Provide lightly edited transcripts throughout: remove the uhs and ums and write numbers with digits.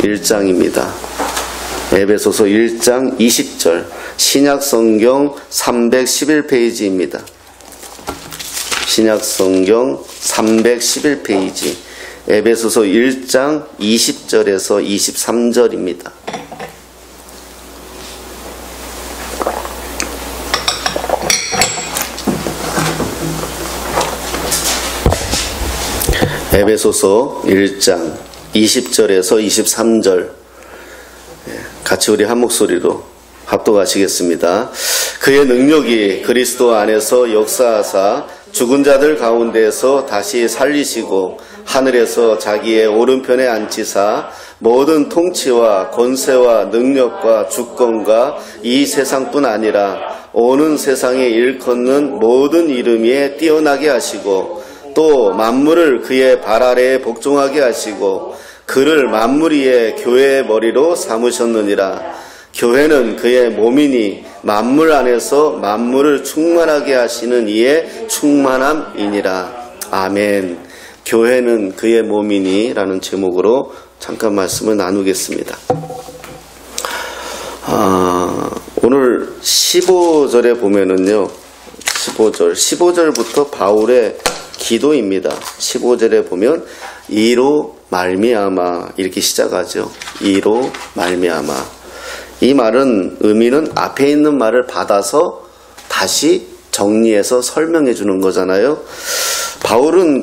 1장입니다. 에베소서 1장 20절, 신약성경 311페이지입니다. 신약성경 311페이지, 에베소서 1장 20절에서 23절입니다. 에베소서 1장 20절에서 23절, 같이 우리 한 목소리로 합독하시겠습니다. 그의 능력이 그리스도 안에서 역사하사 죽은 자들 가운데서 다시 살리시고 하늘에서 자기의 오른편에 앉히사 모든 통치와 권세와 능력과 주권과 이 세상뿐 아니라 오는 세상에 일컫는 모든 이름 위에 뛰어나게 하시고 또 만물을 그의 발 아래에 복종하게 하시고 그를 만물 위에 교회의 머리로 삼으셨느니라. 교회는 그의 몸이니 만물 안에서 만물을 충만하게 하시는 이의 충만함이니라. 아멘. 교회는 그의 몸이니 라는 제목으로 잠깐 말씀을 나누겠습니다. 오늘 15절에 보면은요, 15절부터 바울의 기도입니다. 15절에 보면 이로 말미암아 이렇게 시작하죠. 이로 말미암아. 이 말은 의미는 앞에 있는 말을 받아서 다시 정리해서 설명해 주는 거잖아요. 바울은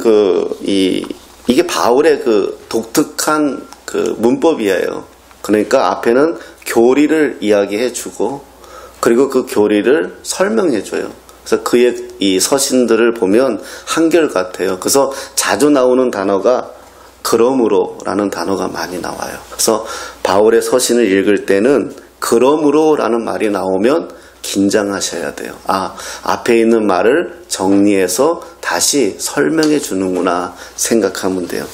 이게 바울의 독특한 문법이에요. 그러니까 앞에는 교리를 이야기해 주고 그리고 그 교리를 설명해 줘요. 그래서 그의 이 서신들을 보면 한결같아요. 그래서 자주 나오는 단어가 그러므로 라는 단어가 많이 나와요. 그래서 바울의 서신을 읽을 때는 그러므로 라는 말이 나오면 긴장하셔야 돼요. 앞에 있는 말을 정리해서 다시 설명해 주는구나 생각하면 돼요.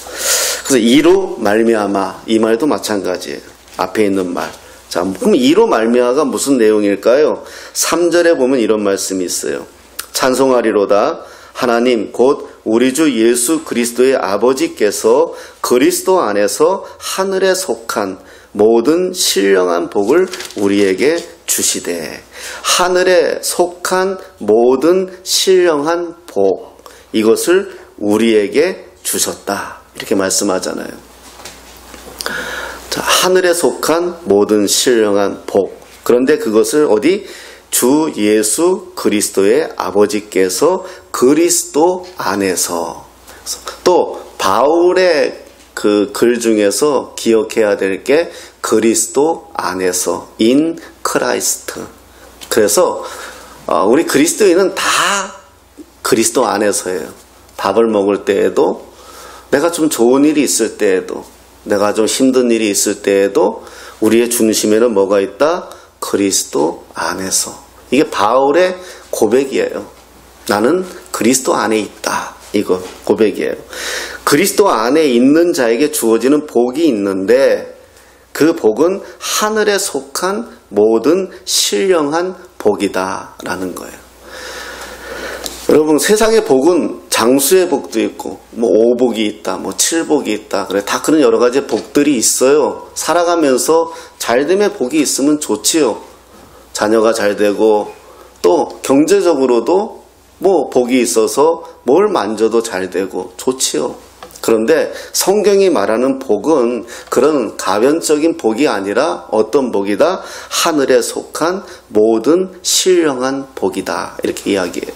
그래서 이로 말미암아, 이 말도 마찬가지예요. 앞에 있는 말. 자, 그럼 이로 말미암아가 무슨 내용일까요? 3절에 보면 이런 말씀이 있어요. 찬송하리로다. 하나님 곧 우리 주 예수 그리스도의 아버지께서 그리스도 안에서 하늘에 속한 모든 신령한 복을 우리에게 주시되. 하늘에 속한 모든 신령한 복, 이것을 우리에게 주셨다. 이렇게 말씀하잖아요. 자, 하늘에 속한 모든 신령한 복. 그런데 그것을 어디? 주 예수 그리스도의 아버지께서 그리스도 안에서. 또 바울의 그 글 중에서 기억해야 될 게 그리스도 안에서, in Christ. 그래서 우리 그리스도인은 다 그리스도 안에서예요. 밥을 먹을 때에도, 내가 좀 좋은 일이 있을 때에도, 내가 좀 힘든 일이 있을 때에도 우리의 중심에는 뭐가 있다? 그리스도 안에서. 이게 바울의 고백이에요. 나는 그리스도 안에 있다. 이거 고백이에요. 그리스도 안에 있는 자에게 주어지는 복이 있는데 그 복은 하늘에 속한 모든 신령한 복이다 라는 거예요. 여러분, 세상의 복은 장수의 복도 있고 뭐 오복이 있다, 뭐 칠복이 있다, 그래 다 그런 여러 가지 복들이 있어요. 살아가면서 잘됨의 복이 있으면 좋지요. 자녀가 잘 되고 또 경제적으로도 뭐 복이 있어서 뭘 만져도 잘 되고 좋지요. 그런데 성경이 말하는 복은 그런 가변적인 복이 아니라 어떤 복이다? 하늘에 속한 모든 신령한 복이다. 이렇게 이야기해요.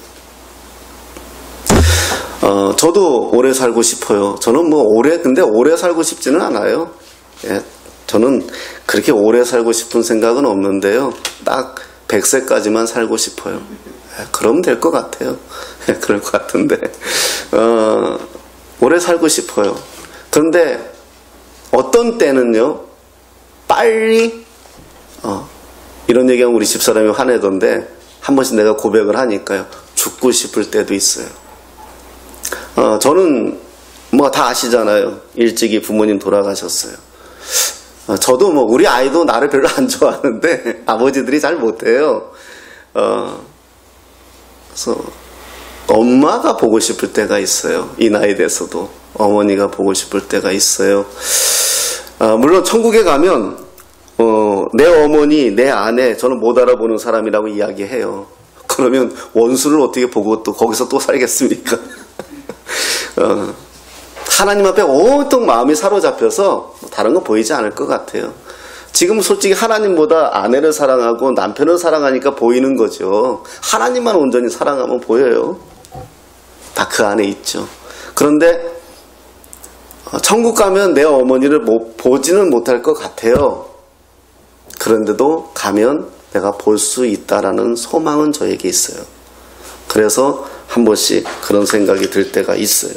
저도 오래 살고 싶어요. 저는 근데 오래 살고 싶지는 않아요. 예, 저는 그렇게 오래 살고 싶은 생각은 없는데요. 딱 100세까지만 살고 싶어요. 예, 그러면 될 것 같아요. 예, 그럴 것 같은데. 오래 살고 싶어요. 그런데 어떤 때는요, 빨리, 이런 얘기하면 우리 집사람이 화내던데, 한 번씩 내가 고백을 하니까요, 죽고 싶을 때도 있어요. 저는 다 아시잖아요. 일찍이 부모님 돌아가셨어요. 저도 우리 아이도 나를 별로 안 좋아하는데 아버지들이 잘 못해요. 그래서 엄마가 보고 싶을 때가 있어요. 이 나이 돼서도 어머니가 보고 싶을 때가 있어요. 물론 천국에 가면 내 어머니, 내 아내 저는 못 알아보는 사람이라고 이야기해요. 그러면 원수를 어떻게 보고 또 거기서 또 살겠습니까? 하나님 앞에 온통 마음이 사로잡혀서 다른 거 보이지 않을 것 같아요. 지금 솔직히 하나님보다 아내를 사랑하고 남편을 사랑하니까 보이는 거죠. 하나님만 온전히 사랑하면 보여요. 다 그 안에 있죠. 그런데 천국 가면 내 어머니를 보지는 못할 것 같아요. 그런데도 가면 내가 볼 수 있다라는 소망은 저에게 있어요. 그래서 한 번씩 그런 생각이 들 때가 있어요.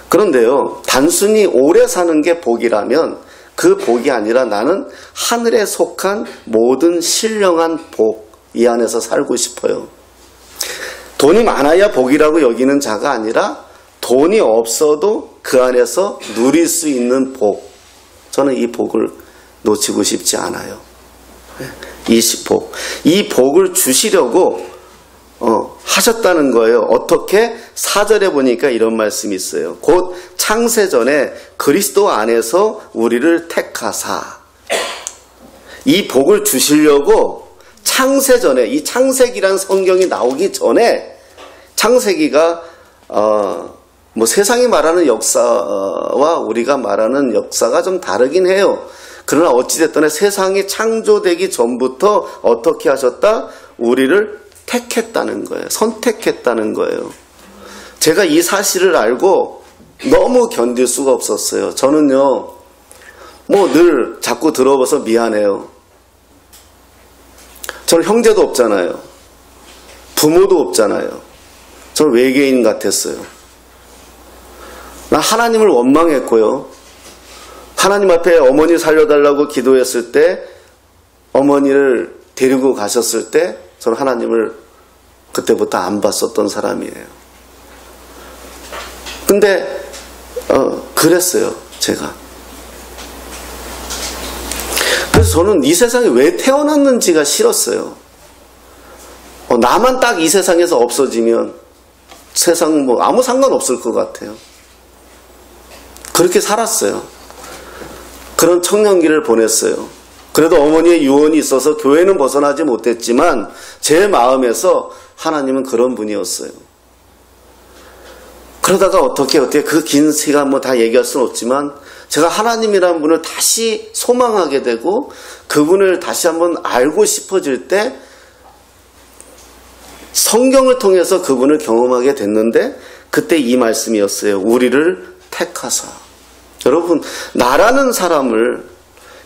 그런데요, 단순히 오래 사는 게 복이라면 그 복이 아니라 나는 하늘에 속한 모든 신령한 복, 이 안에서 살고 싶어요. 돈이 많아야 복이라고 여기는 자가 아니라 돈이 없어도 그 안에서 누릴 수 있는 복, 저는 이 복을 놓치고 싶지 않아요. 이 복을 주시려고 하셨다는 거예요. 어떻게? 4절에 보니까 이런 말씀이 있어요. 곧 창세전에 그리스도 안에서 우리를 택하사. 이 복을 주시려고 창세전에, 이 창세기란 성경이 나오기 전에, 창세기가 세상이 말하는 역사와 우리가 말하는 역사가 좀 다르긴 해요. 그러나 어찌됐든 세상이 창조되기 전부터 어떻게 하셨다? 우리를 택했다는 거예요. 선택했다는 거예요. 제가 이 사실을 알고 너무 견딜 수가 없었어요. 저는요, 늘 자꾸 들어봐서 미안해요. 저는 형제도 없잖아요. 부모도 없잖아요. 저는 외계인 같았어요. 나 하나님을 원망했고요. 하나님 앞에 어머니 살려달라고 기도했을 때, 어머니를 데리고 가셨을 때 저는 하나님을 그때부터 안 봤었던 사람이에요. 근데 그랬어요, 제가. 그래서 저는 이 세상에 왜 태어났는지가 싫었어요. 나만 딱 이 세상에서 없어지면 세상 아무 상관없을 것 같아요. 그렇게 살았어요. 그런 청년기를 보냈어요. 그래도 어머니의 유언이 있어서 교회는 벗어나지 못했지만 제 마음에서 하나님은 그런 분이었어요. 그러다가 어떻게 그 긴 시간 다 얘기할 수는 없지만 제가 하나님이라는 분을 다시 소망하게 되고 그분을 다시 한번 알고 싶어질 때 성경을 통해서 그분을 경험하게 됐는데 그때 이 말씀이었어요. 우리를 택하사. 여러분, 나라는 사람을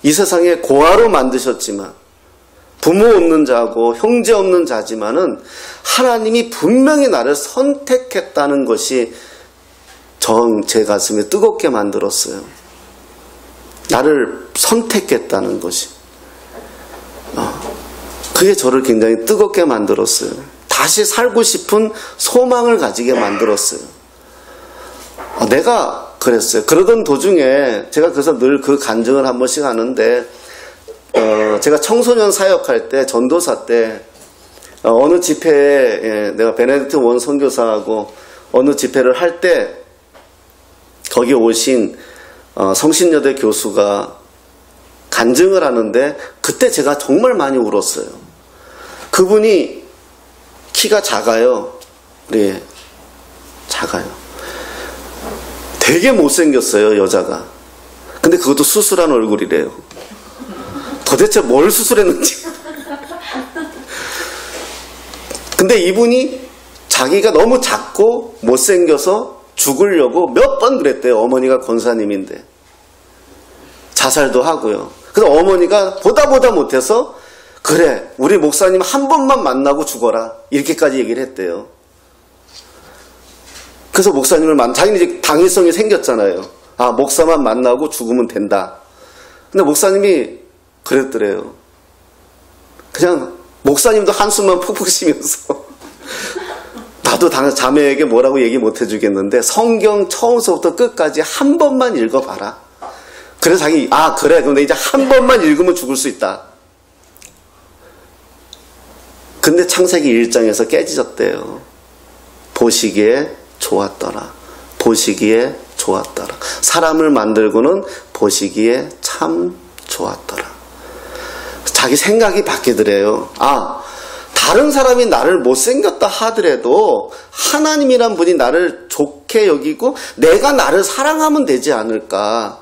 이 세상에 고아로 만드셨지만 부모 없는 자고 형제 없는 자지만은 하나님이 분명히 나를 선택했다는 것이 제 가슴에 뜨겁게 만들었어요. 나를 선택했다는 것이. 그게 저를 굉장히 뜨겁게 만들었어요. 다시 살고 싶은 소망을 가지게 만들었어요. 내가 그랬어요. 그러던 도중에 제가 그래서 늘 그 간증을 한 번씩 하는데 제가 청소년 사역할 때 전도사 때 어느 집회에 내가 베네딕트 원 선교사하고 어느 집회를 할 때 거기 오신 성신여대 교수가 간증을 하는데 그때 제가 정말 많이 울었어요. 그분이 키가 작아요. 네, 작아요. 되게 못생겼어요, 여자가. 근데 그것도 수술한 얼굴이래요. 도대체 뭘 수술했는지. 근데 이분이 자기가 너무 작고 못생겨서 죽으려고 몇 번 그랬대요. 어머니가 권사님인데. 자살도 하고요. 그래서 어머니가 보다 못해서 그래, 우리 목사님 한 번만 만나고 죽어라. 이렇게까지 얘기를 했대요. 그래서 목사님을 자기는 이제 당위성이 생겼잖아요. 목사만 만나고 죽으면 된다. 근데 목사님이 그랬더래요. 그냥 목사님도 한숨만 푹푹 쉬면서 나도 자매에게 뭐라고 얘기 못 해주겠는데 성경 처음서부터 끝까지 한 번만 읽어봐라. 그래서 자기 그래, 근데 이제 한 번만 읽으면 죽을 수 있다. 근데 창세기 1장에서 깨지셨대요. 보시기에 좋았더라. 보시기에 좋았더라. 사람을 만들고는 보시기에 참 좋았더라. 자기 생각이 바뀌더래요. 다른 사람이 나를 못생겼다 하더라도 하나님이란 분이 나를 좋게 여기고 내가 나를 사랑하면 되지 않을까,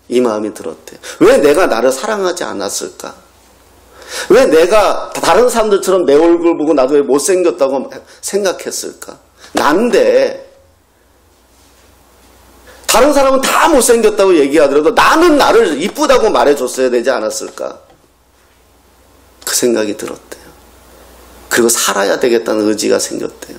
이 마음이 들었대요. 왜 내가 나를 사랑하지 않았을까? 왜 내가 다른 사람들처럼 내 얼굴 보고 나도 왜 못생겼다고 생각했을까? 난데 다른 사람은 다 못생겼다고 얘기하더라도 나는 나를 이쁘다고 말해줬어야 되지 않았을까? 그 생각이 들었대요. 그리고 살아야 되겠다는 의지가 생겼대요.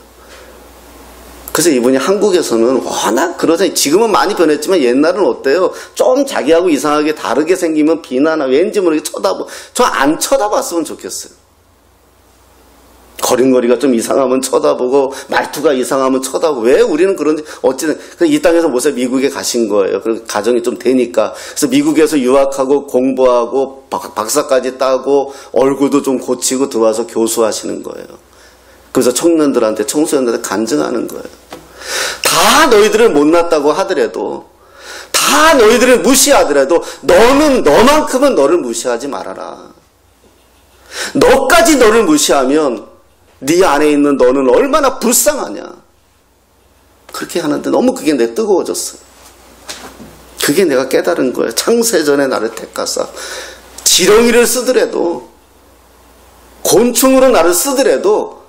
그래서 이분이 한국에서는 워낙 그러잖아요. 지금은 많이 변했지만 옛날은 어때요? 좀 자기하고 이상하게 다르게 생기면 비난하고 왠지 모르게 쳐다보고, 저 안 쳐다봤으면 좋겠어요. 걸음걸이가 좀 이상하면 쳐다보고 말투가 이상하면 쳐다보고, 왜 우리는 그런지. 어찌든 이 땅에서 모세 미국에 가신 거예요. 그리고 가정이 좀 되니까. 그래서 미국에서 유학하고 공부하고 박사까지 따고 얼굴도 좀 고치고 들어와서 교수하시는 거예요. 그래서 청년들한테, 청소년들한테 간증하는 거예요. 다 너희들을 못났다고 하더라도, 다 너희들을 무시하더라도 너는 너만큼은 너를 무시하지 말아라. 너까지 너를 무시하면 네 안에 있는 너는 얼마나 불쌍하냐. 그렇게 하는데 너무 그게 내 뜨거워졌어요. 그게 내가 깨달은 거예요. 창세전에 나를 택하사 지렁이를 쓰더라도, 곤충으로 나를 쓰더라도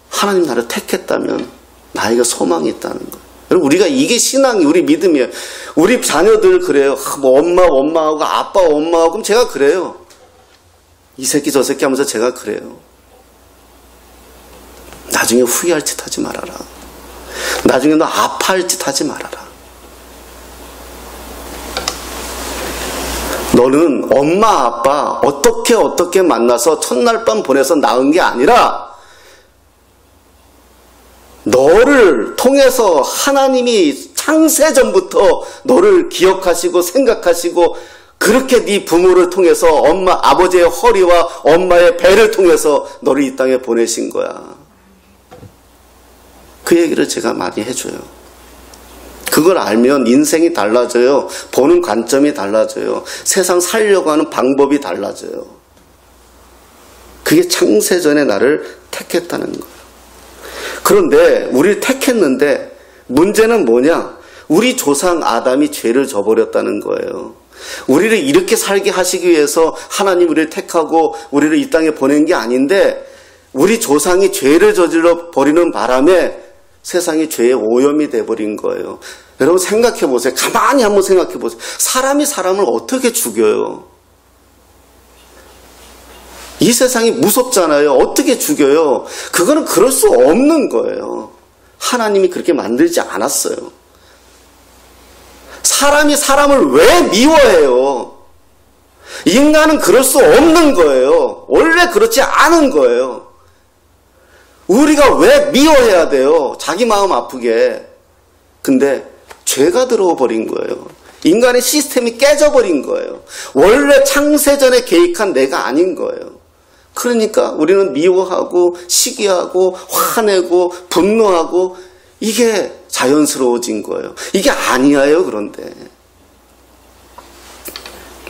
하나님 나를 택했다면 나에게 소망이 있다는 거예요. 여러분, 우리가 이게 신앙이, 우리 믿음이에요. 우리 자녀들 그래요. 뭐 엄마하고 아빠 엄마하고. 그럼 제가 그래요. 이 새끼 저 새끼 하면서 제가 그래요. 나중에 후회할 짓 하지 말아라. 나중에 너 아파할 짓 하지 말아라. 너는 엄마 아빠 어떻게 만나서 첫날 밤 보내서 낳은 게 아니라 너를 통해서 하나님이 창세전부터 너를 기억하시고 생각하시고, 그렇게 네 부모를 통해서 아버지의 허리와 엄마의 배를 통해서 너를 이 땅에 보내신 거야. 그 얘기를 제가 많이 해줘요. 그걸 알면 인생이 달라져요. 보는 관점이 달라져요. 세상 살려고 하는 방법이 달라져요. 그게 창세전에 나를 택했다는 거예요. 그런데 우리를 택했는데 문제는 뭐냐? 우리 조상 아담이 죄를 저버렸다는 거예요. 우리를 이렇게 살게 하시기 위해서 하나님 우리를 택하고 우리를 이 땅에 보낸 게 아닌데, 우리 조상이 죄를 저질러 버리는 바람에 세상이 죄의 오염이 돼버린 거예요. 여러분 생각해 보세요. 가만히 한번 생각해 보세요. 사람이 사람을 어떻게 죽여요? 이 세상이 무섭잖아요. 어떻게 죽여요? 그거는 그럴 수 없는 거예요. 하나님이 그렇게 만들지 않았어요. 사람이 사람을 왜 미워해요? 인간은 그럴 수 없는 거예요. 원래 그렇지 않은 거예요. 우리가 왜 미워해야 돼요? 자기 마음 아프게. 근데 죄가 들어와 버린 거예요. 인간의 시스템이 깨져버린 거예요. 원래 창세전에 계획한 내가 아닌 거예요. 그러니까 우리는 미워하고 시기하고 화내고 분노하고, 이게 자연스러워진 거예요. 이게 아니에요. 그런데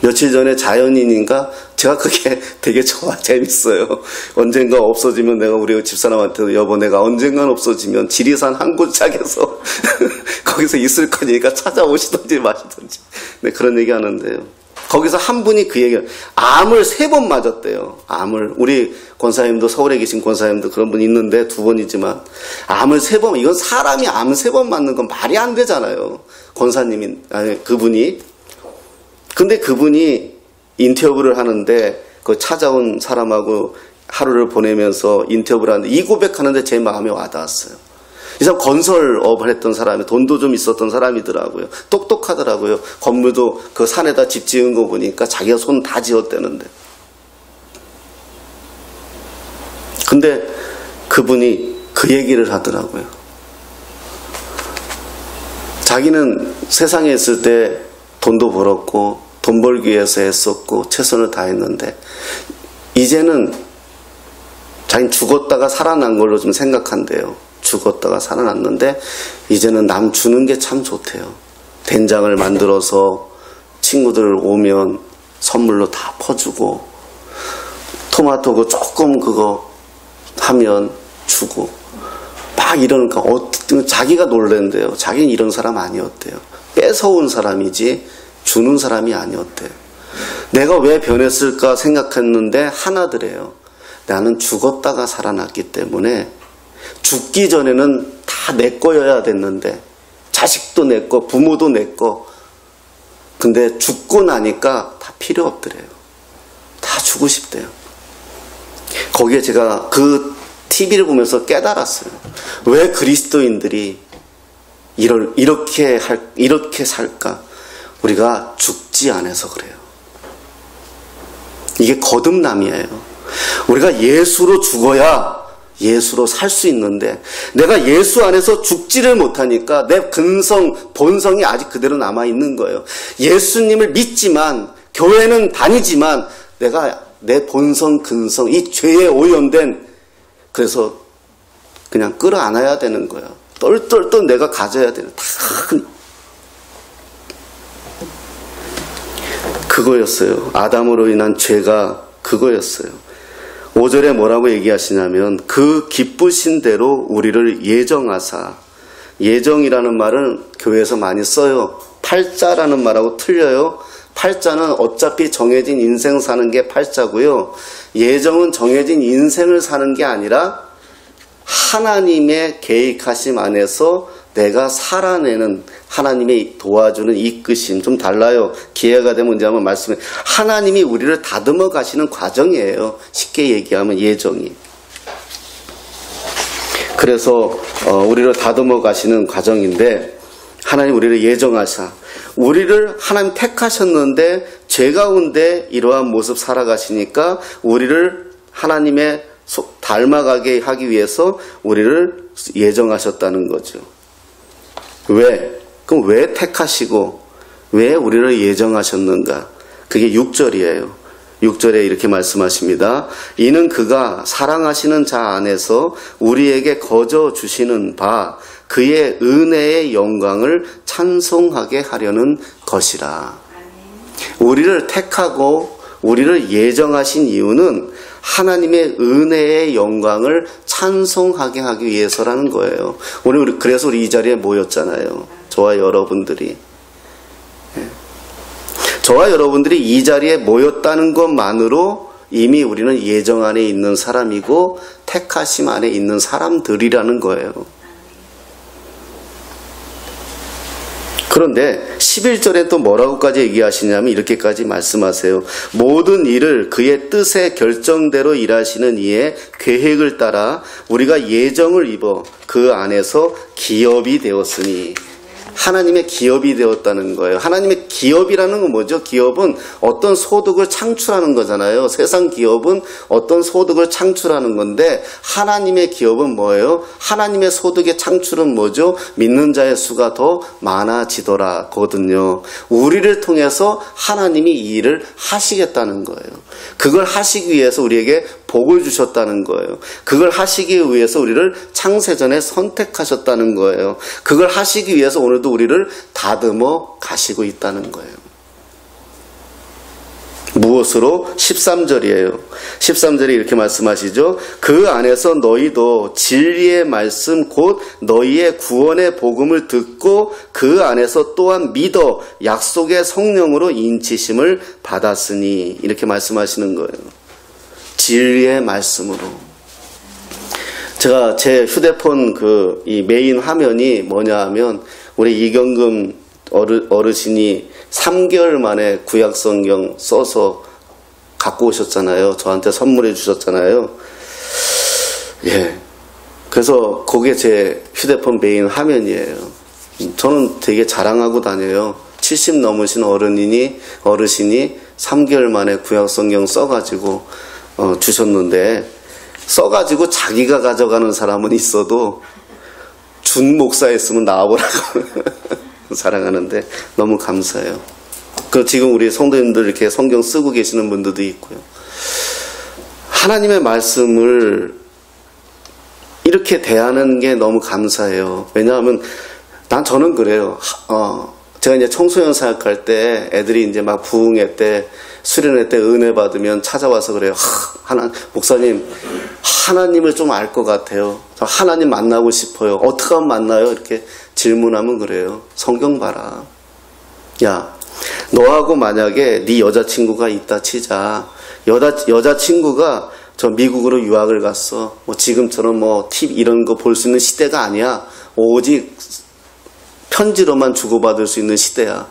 며칠 전에 자연인인가, 제가 그게 되게 재밌어요. 언젠가 없어지면 내가 우리 집사람한테도, 여보 내가 언젠가 없어지면 지리산 한 곳짝에서 거기서 있을 거니까 찾아오시든지 마시든지, 네, 그런 얘기 하는데요. 거기서 한 분이 그 얘기를, 암을 3번 맞았대요. 암을. 우리 권사님도, 서울에 계신 권사님도 그런 분 있는데 2번이지만 암을 3번, 이건 사람이 암 3번 맞는 건 말이 안 되잖아요. 권사님이, 아니 그분이. 근데 그분이 인터뷰를 하는데 그 찾아온 사람하고 하루를 보내면서 인터뷰를 하는데 이 고백하는데 제 마음에 와닿았어요. 이 사람 건설업을 했던 사람이, 돈도 좀 있었던 사람이더라고요. 똑똑하더라고요. 건물도 그 산에다 집 지은 거 보니까 자기가 손 다 지었대는데. 근데 그분이 그 얘기를 하더라고요. 자기는 세상에 있을 때 돈도 벌었고 돈 벌기 위해서 했었고 최선을 다했는데, 이제는 자기는 죽었다가 살아난 걸로 좀 생각한대요. 죽었다가 살아났는데 이제는 남 주는 게 참 좋대요. 된장을 만들어서 친구들 오면 선물로 다 퍼주고, 토마토 그 조금 그거 하면 주고, 막 이러니까 자기가 놀랜대요. 자기는 이런 사람 아니었대요. 뺏어온 사람이지 주는 사람이 아니었대요. 내가 왜 변했을까 생각했는데 하나더래요. 나는 죽었다가 살아났기 때문에 죽기 전에는 다 내 거여야 됐는데, 자식도 내 거, 부모도 내 거. 근데 죽고 나니까 다 필요 없더래요. 다 주고 싶대요. 거기에 제가 그 TV를 보면서 깨달았어요. 왜 그리스도인들이 이렇게 살까? 우리가 죽지 않아서 그래요. 이게 거듭남이에요. 우리가 예수로 죽어야 예수로 살 수 있는데, 내가 예수 안에서 죽지를 못하니까 내 본성이 아직 그대로 남아있는 거예요. 예수님을 믿지만, 교회는 다니지만, 내가 내 본성, 근성, 이 죄에 오염된, 그래서 그냥 끌어안아야 되는 거예요. 똘똘똘 내가 가져야 되는, 다 그거였어요. 아담으로 인한 죄가 그거였어요. 5절에 뭐라고 얘기하시냐면, 그 기쁘신 대로 우리를 예정하사. 예정이라는 말은 교회에서 많이 써요. 팔자라는 말하고 틀려요. 팔자는 어차피 정해진 인생 사는 게 팔자고요. 예정은 정해진 인생을 사는 게 아니라 하나님의 계획하심 안에서 내가 살아내는, 하나님의 도와주는 이끄심. 좀 달라요. 기회가 되면 이제 한번 말씀해. 하나님이 우리를 다듬어 가시는 과정이에요. 쉽게 얘기하면 예정이. 그래서 우리를 다듬어 가시는 과정인데, 하나님 우리를 예정하사, 우리를 하나님 택하셨는데 죄 가운데 이러한 모습 살아가시니까 우리를 하나님의 닮아가게 하기 위해서 우리를 예정하셨다는 거죠. 왜? 그럼 왜 택하시고 왜 우리를 예정하셨는가? 그게 6절이에요. 6절에 이렇게 말씀하십니다. 이는 그가 사랑하시는 자 안에서 우리에게 거저 주시는 바 그의 은혜의 영광을 찬송하게 하려는 것이라. 우리를 택하고 우리를 예정하신 이유는 하나님의 은혜의 영광을 찬송하게 하기 위해서라는 거예요. 오늘 그래서 우리 이 자리에 모였잖아요. 저와 여러분들이. 저와 여러분들이 이 자리에 모였다는 것만으로 이미 우리는 예정 안에 있는 사람이고 택하심 안에 있는 사람들이라는 거예요. 그런데 11절에 또 뭐라고까지 얘기하시냐면 이렇게까지 말씀하세요. 모든 일을 그의 뜻의 결정대로 일하시는 이의 계획을 따라 우리가 예정을 입어 그 안에서 기업이 되었으니. 하나님의 기업이 되었다는 거예요. 하나님의 기업이라는 건 뭐죠? 기업은 어떤 소득을 창출하는 거잖아요. 세상 기업은 어떤 소득을 창출하는 건데, 하나님의 기업은 뭐예요? 하나님의 소득의 창출은 뭐죠? 믿는 자의 수가 더 많아지더라 거든요. 우리를 통해서 하나님이 이 일을 하시겠다는 거예요. 그걸 하시기 위해서 우리에게 복을 주셨다는 거예요. 그걸 하시기 위해서 우리를 창세전에 선택하셨다는 거예요. 그걸 하시기 위해서 오늘도 우리를 다듬어 가시고 있다는 거예요. 무엇으로? 13절이에요. 13절에 이렇게 말씀하시죠. 그 안에서 너희도 진리의 말씀 곧 너희의 구원의 복음을 듣고 그 안에서 또한 믿어 약속의 성령으로 인치심을 받았으니. 이렇게 말씀하시는 거예요. 진리의 말씀으로. 제가 제 휴대폰 이 메인 화면이 뭐냐 하면 우리 이경금 어르신이 3개월 만에 구약성경 써서 갖고 오셨잖아요. 저한테 선물해 주셨잖아요. 예. 그래서 그게 제 휴대폰 메인 화면이에요. 저는 되게 자랑하고 다녀요. 70 넘으신 어르신이 3개월 만에 구약성경 써가지고 주셨는데, 써가지고 자기가 가져가는 사람은 있어도 준 목사였으면 나와보라고 사랑하는데 너무 감사해요. 그리고 지금 우리 성도님들 이렇게 성경 쓰고 계시는 분들도 있고요. 하나님의 말씀을 이렇게 대하는 게 너무 감사해요. 왜냐하면 저는 그래요. 제가 이제 청소년 사역할 때 애들이 이제 막 부흥회 때 수련회 때 은혜 받으면 찾아와서 그래요. 목사님, 하나님을 좀 알 것 같아요. 저 하나님 만나고 싶어요. 어떻게 하면 만나요? 이렇게 질문하면 그래요. 성경 봐라. 야, 너하고 만약에 네 여자친구가 있다 치자. 여자친구가 저 미국으로 유학을 갔어. 뭐 지금처럼 뭐 팁 이런 거 볼 수 있는 시대가 아니야. 오직 편지로만 주고받을 수 있는 시대야.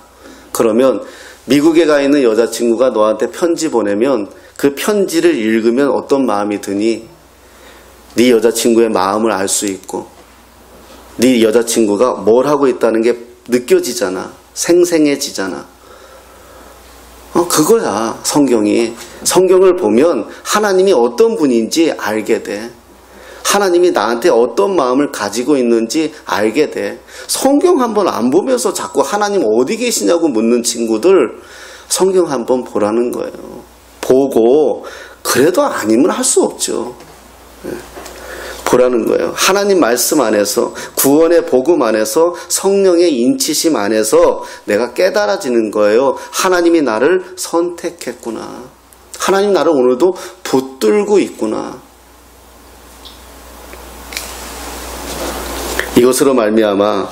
그러면 미국에 가 있는 여자친구가 너한테 편지 보내면 그 편지를 읽으면 어떤 마음이 드니? 네 여자친구의 마음을 알 수 있고 네 여자친구가 뭘 하고 있다는 게 느껴지잖아. 생생해지잖아. 그거야 성경이. 성경을 보면 하나님이 어떤 분인지 알게 돼. 하나님이 나한테 어떤 마음을 가지고 있는지 알게 돼. 성경 한번 안 보면서 자꾸 하나님 어디 계시냐고 묻는 친구들, 성경 한번 보라는 거예요. 보고 그래도 아니면 할 수 없죠. 보라는 거예요. 하나님 말씀 안에서, 구원의 복음 안에서, 성령의 인치심 안에서 내가 깨달아지는 거예요. 하나님이 나를 선택했구나. 하나님 나를 오늘도 붙들고 있구나. 이것으로 말미암아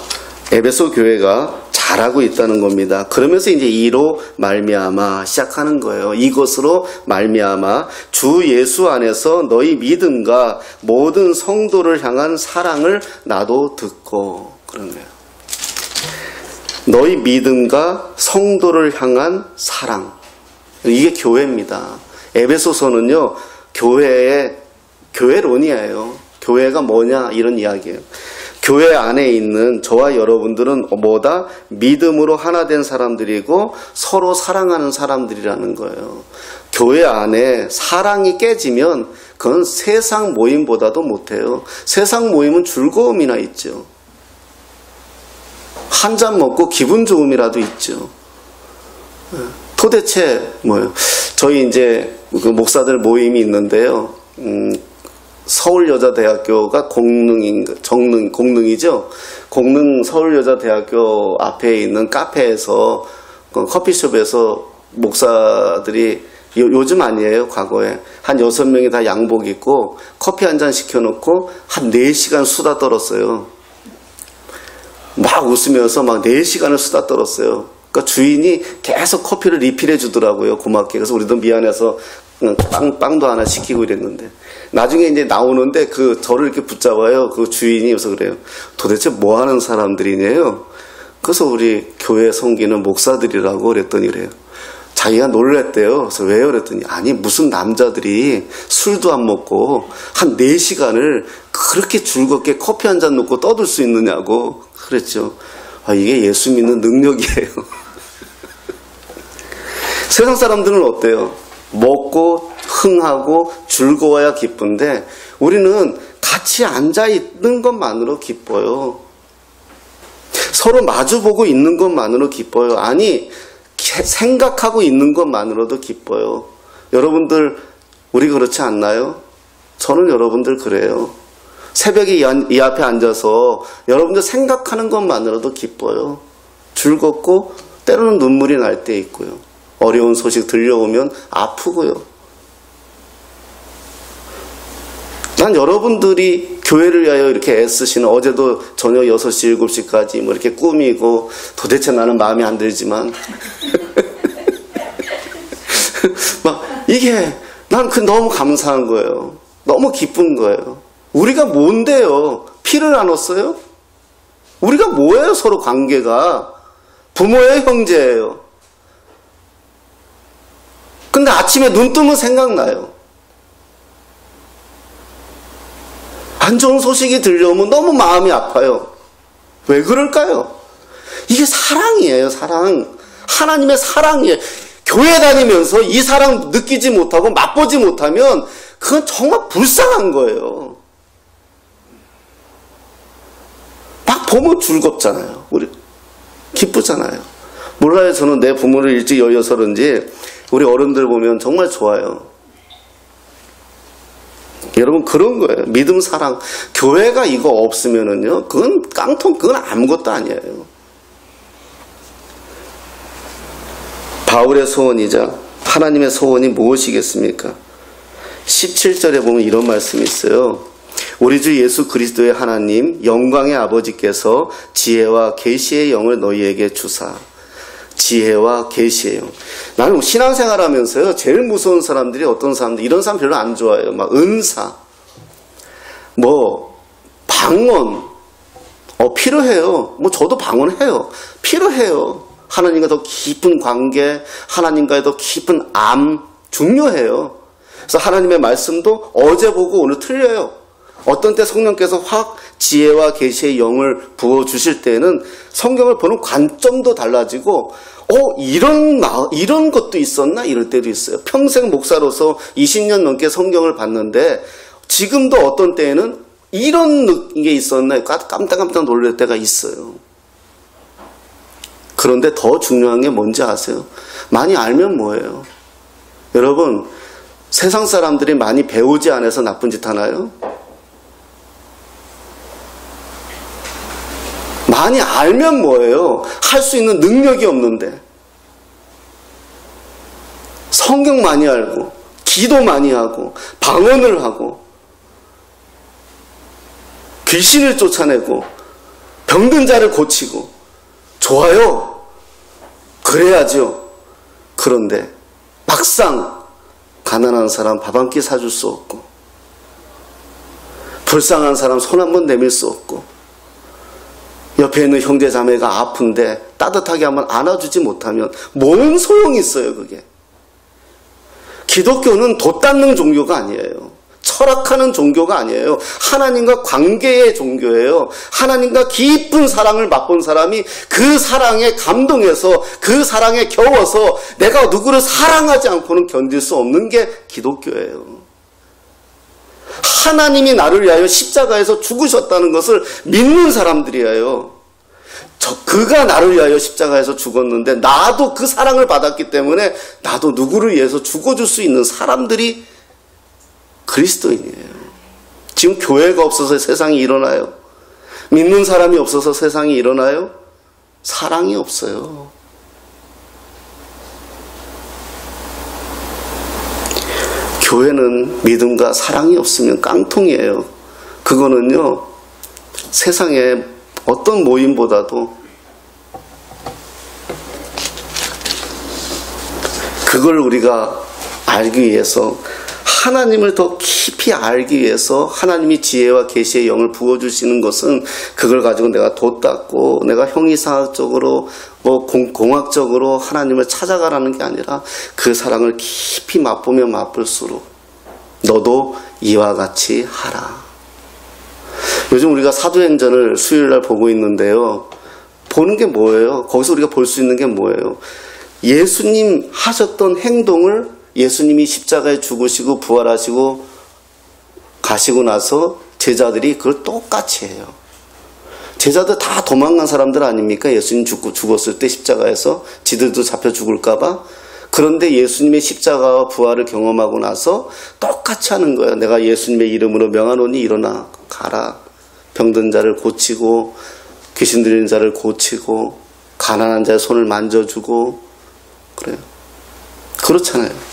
에베소 교회가 잘하고 있다는 겁니다. 그러면서 이제 이로 말미암아 시작하는 거예요. 이것으로 말미암아 주 예수 안에서 너희 믿음과 모든 성도를 향한 사랑을 나도 듣고, 그런 거예요. 너희 믿음과 성도를 향한 사랑. 이게 교회입니다. 에베소서는요, 교회론이에요. 교회가 뭐냐 이런 이야기예요. 교회 안에 있는 저와 여러분들은 뭐다? 믿음으로 하나 된 사람들이고 서로 사랑하는 사람들이라는 거예요. 교회 안에 사랑이 깨지면 그건 세상 모임보다도 못해요. 세상 모임은 즐거움이나 있죠. 한 잔 먹고 기분 좋음이라도 있죠. 도대체 뭐예요? 저희 이제 그 목사들 모임이 있는데요. 서울여자대학교가 공릉이죠. 공릉 서울여자대학교 앞에 있는 카페에서, 커피숍에서 목사들이 요즘 아니에요, 과거에. 한 6명이 다 양복 입고 커피 한 잔 시켜놓고 한 4시간 수다 떨었어요. 막 웃으면서 막 4시간을 수다 떨었어요. 그러니까 주인이 계속 커피를 리필해 주더라고요, 고맙게. 그래서 우리도 미안해서 빵도 하나 시키고 이랬는데, 나중에 이제 나오는데 저를 이렇게 붙잡아요. 그 주인이. 그래서 그래요. 도대체 뭐 하는 사람들이냐요? 그래서 우리 교회 섬기는 목사들이라고 그랬더니 그래요. 자기가 놀랬대요. 그래서 왜요? 그랬더니, 아니, 무슨 남자들이 술도 안 먹고 한 4시간을 그렇게 즐겁게 커피 한 잔 놓고 떠들 수 있느냐고 그랬죠. 이게 예수 믿는 능력이에요. 세상 사람들은 어때요? 먹고 흥하고 즐거워야 기쁜데 우리는 같이 앉아있는 것만으로 기뻐요. 서로 마주보고 있는 것만으로 기뻐요. 아니, 생각하고 있는 것만으로도 기뻐요. 여러분들 우리 그렇지 않나요? 저는 여러분들 그래요. 새벽에 이 앞에 앉아서 여러분들 생각하는 것만으로도 기뻐요. 즐겁고 때로는 눈물이 날 때 있고요. 어려운 소식 들려오면 아프고요. 난 여러분들이 교회를 위하여 이렇게 애쓰시는, 어제도 저녁 6시, 7시까지 뭐 이렇게 꾸미고, 도대체 나는 마음에 안 들지만 막 이게 난 너무 감사한 거예요. 너무 기쁜 거예요. 우리가 뭔데요? 피를 나눴어요? 우리가 뭐예요? 서로 관계가 부모예요, 형제예요. 근데 아침에 눈 뜨면 생각나요. 안 좋은 소식이 들려오면 너무 마음이 아파요. 왜 그럴까요? 이게 사랑이에요, 사랑. 하나님의 사랑이에요. 교회 다니면서 이 사랑 느끼지 못하고 맛보지 못하면 그건 정말 불쌍한 거예요. 막 보면 즐겁잖아요. 우리 기쁘잖아요. 몰라요. 저는 내 부모를 일찍 여겨서 그런지 우리 어른들 보면 정말 좋아요. 여러분, 그런 거예요. 믿음, 사랑. 교회가 이거 없으면은요, 그건 깡통, 그건 아무것도 아니에요. 바울의 소원이자 하나님의 소원이 무엇이겠습니까? 17절에 보면 이런 말씀이 있어요. 우리 주 예수 그리스도의 하나님 영광의 아버지께서 지혜와 계시의 영을 너희에게 주사. 지혜와 계시의 영. 나는 신앙생활 하면서요, 제일 무서운 사람들이 어떤 사람들, 이런 사람 별로 안 좋아해요. 막 은사, 방언, 필요해요. 저도 방언해요. 필요해요. 하나님과 더 깊은 관계, 하나님과의 더 깊은 암, 중요해요. 그래서 하나님의 말씀도 어제 보고 오늘 틀려요. 어떤 때 성령께서 확 지혜와 계시의 영을 부어주실 때는 성경을 보는 관점도 달라지고 이런 것도 있었나? 이럴 때도 있어요. 평생 목사로서 20년 넘게 성경을 봤는데 지금도 어떤 때에는 이런 게 있었나? 깜짝깜짝 놀랄 때가 있어요. 그런데 더 중요한 게 뭔지 아세요? 많이 알면 뭐예요? 여러분, 세상 사람들이 많이 배우지 않아서 나쁜 짓 하나요? 많이 알면 뭐예요? 할 수 있는 능력이 없는데. 성경 많이 알고, 기도 많이 하고, 방언을 하고, 귀신을 쫓아내고, 병든 자를 고치고, 좋아요. 그래야죠. 그런데 막상 가난한 사람 밥 한 끼 사줄 수 없고, 불쌍한 사람 손 한 번 내밀 수 없고, 옆에 있는 형제 자매가 아픈데 따뜻하게 한번 안아주지 못하면 뭔 소용이 있어요, 그게. 기독교는 돛닦는 종교가 아니에요. 철학하는 종교가 아니에요. 하나님과 관계의 종교예요. 하나님과 깊은 사랑을 맛본 사람이 그 사랑에 감동해서 그 사랑에 겨워서 내가 누구를 사랑하지 않고는 견딜 수 없는 게 기독교예요. 하나님이 나를 위하여 십자가에서 죽으셨다는 것을 믿는 사람들이에요. 그가 나를 위하여 십자가에서 죽었는데 나도 그 사랑을 받았기 때문에 나도 누구를 위해서 죽어줄 수 있는 사람들이 그리스도인이에요. 지금 교회가 없어서 세상이 일어나요? 믿는 사람이 없어서 세상이 일어나요? 사랑이 없어요. 교회는 믿음과 사랑이 없으면 깡통이에요. 그거는요, 세상에 어떤 모임보다도 그걸 우리가 알기 위해서, 하나님을 더 깊이 알기 위해서 하나님이 지혜와 계시의 영을 부어주시는 것은 그걸 가지고 내가 돛닦고 내가 형이상학적으로 공학적으로 하나님을 찾아가라는 게 아니라 그 사랑을 깊이 맛보면 맛볼수록 너도 이와 같이 하라. 요즘 우리가 사도행전을 수요일날 보고 있는데요. 보는 게 뭐예요? 거기서 우리가 볼 수 있는 게 뭐예요? 예수님 하셨던 행동을 예수님이 십자가에 죽으시고 부활하시고 가시고 나서 제자들이 그걸 똑같이 해요. 제자들 다 도망간 사람들 아닙니까? 예수님 죽었을 때 십자가에서 지들도 잡혀 죽을까봐. 그런데 예수님의 십자가와 부활을 경험하고 나서 똑같이 하는 거예요. 내가 예수님의 이름으로 명하노니 일어나 가라. 병든 자를 고치고 귀신 들린 자를 고치고 가난한 자의 손을 만져주고 그래요. 그렇잖아요.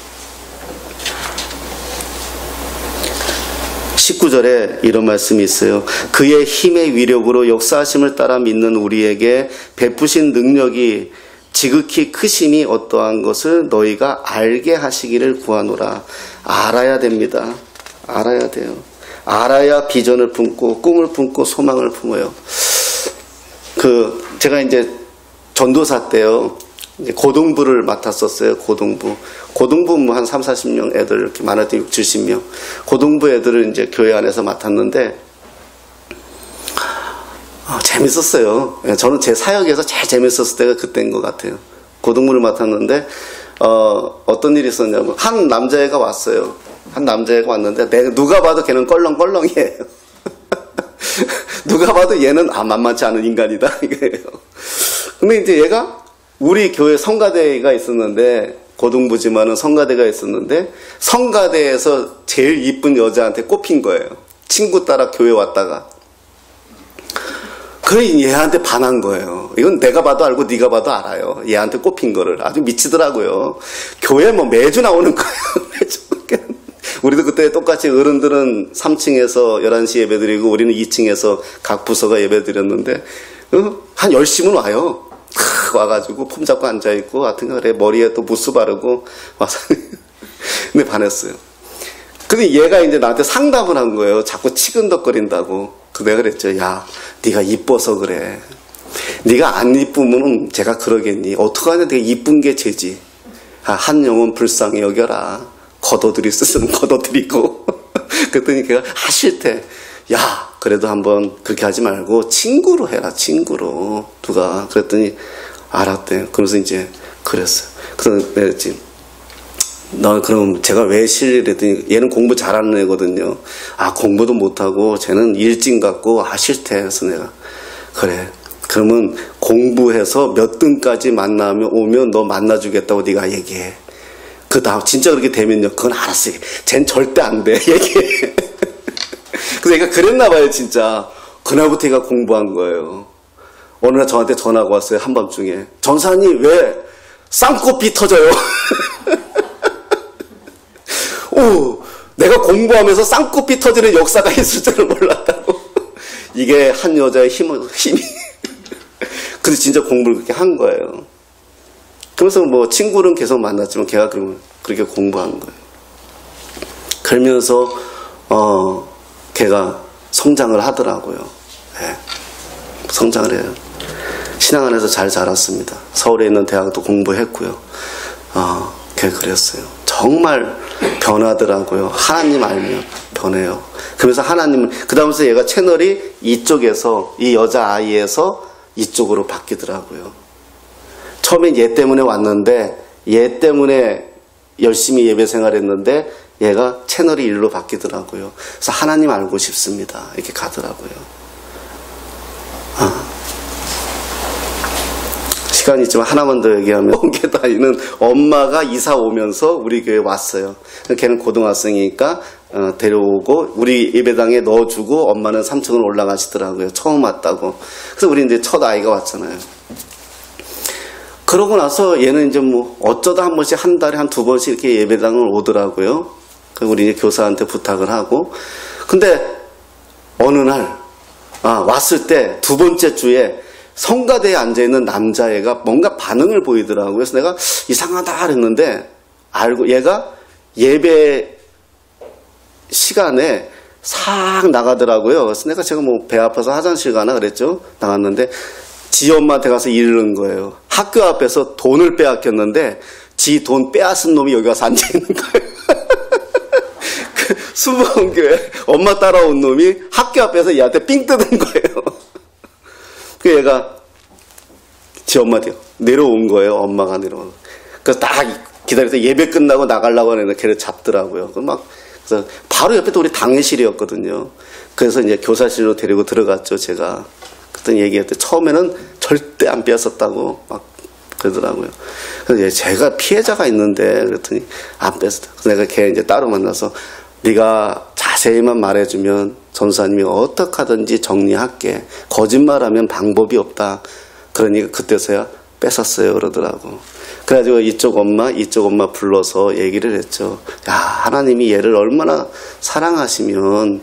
19절에 이런 말씀이 있어요. 그의 힘의 위력으로 역사하심을 따라 믿는 우리에게 베푸신 능력이 지극히 크심이 어떠한 것을 너희가 알게 하시기를 구하노라. 알아야 됩니다. 알아야 돼요. 알아야 비전을 품고 꿈을 품고 소망을 품어요. 제가 이제 전도사 때요. 고등부를 맡았었어요. 고등부 한 3, 40명 애들 이렇게 많을 때 6, 70명. 고등부 애들을 이제 교회 안에서 맡았는데 재밌었어요. 저는 제 사역에서 제일 재밌었을 때가 그때인 것 같아요. 고등부를 맡았는데 어떤 일이 있었냐면 한 남자애가 왔어요. 한 남자애가 왔는데 누가 봐도 걔는 껄렁껄렁이에요. 누가 봐도 얘는 만만치 않은 인간이다 이거예요. 근데 이제 얘가 우리 교회 성가대가 있었는데 고등부지만은 성가대가 있었는데 성가대에서 제일 이쁜 여자한테 꼽힌 거예요. 친구 따라 교회 왔다가. 그래 얘한테 반한 거예요. 이건 내가 봐도 알고 네가 봐도 알아요. 얘한테 꼽힌 거를. 아주 미치더라고요. 교회 뭐 매주 나오는 거예요. 매주. 우리도 그때 똑같이 어른들은 3층에서 11시 예배 드리고 우리는 2층에서 각 부서가 예배 드렸는데 한 10시면 와요. 와가지고 폼 잡고 앉아있고 하여튼 그래 머리에 또 무스 바르고 와서 근데 반했어요. 근데 얘가 이제 나한테 상담을 한 거예요. 자꾸 치근덕거린다고. 내가 그랬죠. 야, 네가 이뻐서 그래. 네가 안 이쁘면 제가 그러겠니. 어떡하냐. 네가 이쁜 게 죄지. 한 영혼 불쌍히 여겨라. 걷어들일 쓰면 걷어들이고. 그랬더니 걔가 싫대. 야, 그래도 한번 그렇게 하지 말고 친구로 해라. 친구로. 누가. 그랬더니 알았대. 그래서 이제 그랬어요. 그래서 내가 했지. 너 그럼 제가 왜 싫랬더니 얘는 공부 잘하는 애거든요. 아, 공부도 못하고 쟤는 일진 같고 싫대. 그래서 내가 그래. 그러면 공부해서 몇 등까지 만나면 오면 너 만나주겠다고 네가 얘기해. 그 다음 진짜 그렇게 되면요. 그건 알았어. 쟨 절대 안 돼. 얘기해. 그래서 얘가 그랬나 봐요. 진짜. 그날부터 얘가 공부한 거예요. 어느 날 저한테 전화가 왔어요. 한밤중에. 전사님 왜 쌍꺼비 터져요? 오, 내가 공부하면서 쌍꺼비 터지는 역사가 있을 줄은 몰랐다고. 이게 한 여자의 힘이. 근데 진짜 공부를 그렇게 한 거예요. 그래서 뭐 친구는 계속 만났지만 걔가 그러면 그렇게 공부한 거예요. 그러면서 걔가 성장을 하더라고요. 네. 성장을 해요. 신앙 안에서 잘 자랐습니다. 서울에 있는 대학도 공부했고요. 걔 그랬어요. 정말 변하더라고요. 하나님 알면 변해요. 그러면서 하나님은 그 다음부터 얘가 채널이 이쪽에서 이 여자아이에서 이쪽으로 바뀌더라고요. 처음엔 얘 때문에 왔는데 얘 때문에 열심히 예배 생활했는데 얘가 채널이 일로 바뀌더라고요. 그래서 하나님 알고 싶습니다. 이렇게 가더라고요. 시간이 있지만 하나만 더 얘기하면 홍계 다니는 엄마가 이사 오면서 우리 교회에 왔어요. 걔는 고등학생이니까 데려오고 우리 예배당에 넣어주고 엄마는 3층으로 올라가시더라고요. 처음 왔다고. 그래서 우리 이제 첫 아이가 왔잖아요. 그러고 나서 얘는 이제 뭐 어쩌다 한 번씩 한 달에 한 2번씩 이렇게 예배당을 오더라고요. 우리 이제 교사한테 부탁을 하고. 근데 어느 날 왔을 때 2번째 주에 성가대에 앉아있는 남자애가 뭔가 반응을 보이더라고요. 그래서 내가 이상하다 그랬는데 알고 얘가 예배 시간에 싹 나가더라고요. 그래서 내가 제가 뭐 배 아파서 화장실 가나 그랬죠. 나갔는데 지 엄마한테 가서 이르는 거예요. 학교 앞에서 돈을 빼앗겼는데 지 돈 빼앗은 놈이 여기 와서 앉아있는 거예요. 수목원교회 엄마 따라온 놈이 학교 앞에서 얘한테 삥 뜯은 거예요. 그 얘가 지 엄마한테 내려온 거예요. 엄마가 내려온. 그래서 딱 기다려서 예배 끝나고 나가려고 하는데 걔를 잡더라고요. 그래서 바로 옆에 또 우리 당회실이었거든요. 그래서 이제 교사실로 데리고 들어갔죠. 제가 그때 얘기할 때 처음에는 절대 안 빼앗았다고 막 그러더라고요. 그래서 제가 피해자가 있는데 그랬더니 안 뺐었다. 그래서 내가 걔 이제 따로 만나서 네가 자세히만 말해주면 전사님이 어떻게 하든지 정리할게. 거짓말하면 방법이 없다. 그러니까 그때서야 뺏었어요 그러더라고. 그래가지고 이쪽 엄마 불러서 얘기를 했죠. 야, 하나님이 얘를 얼마나 사랑하시면